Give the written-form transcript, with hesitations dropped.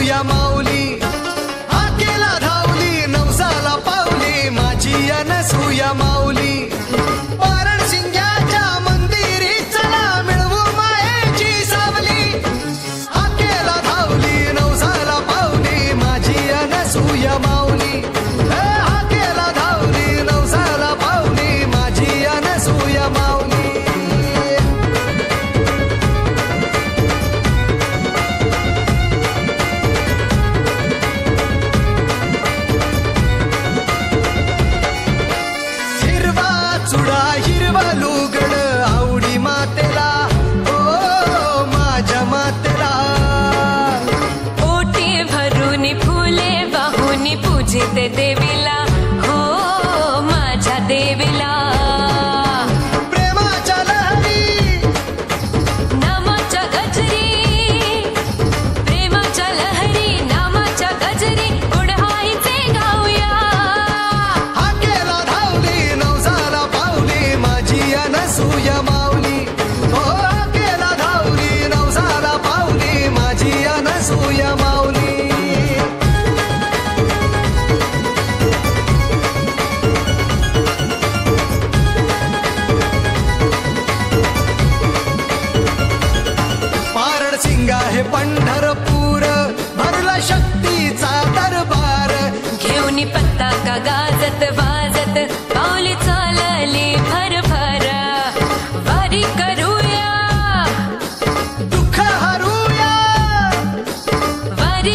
अनसूया माऊली हाकेला धावली नवसाला पावली माझी अनसूया माऊली पारणसिंग्याच्या मंदिरी चला मिळवू मायेची सावली हाकेला धावली नवसाला पावली माझी अनसूया माऊली हाकेला धावली नवसाला पावली माझी अनसूया माऊली चुडा हिरवा लुगड आवडी मातेला ओ माझ्या मातेला ओटी भरून फुले वाहून पूजिते देवीला हो माझ्या देवीला प्रेमाच्या लहरी नामाच्या गजरी प्रेमाच्या लहरी नामाच्या गजरी उडहायचे गाऊया हाकेला धावली नवसाला पावली माझी अनसूया माऊली हो हाकेला धावली नवसाला पावली माझी अनसूया माऊली पारणसिंगा हे पंढरपूर भरला शक्तीचा दरबार घेऊन पताका गाजत वाजत पावली चालली भरभर वारी करूया दुःख हरूया वारी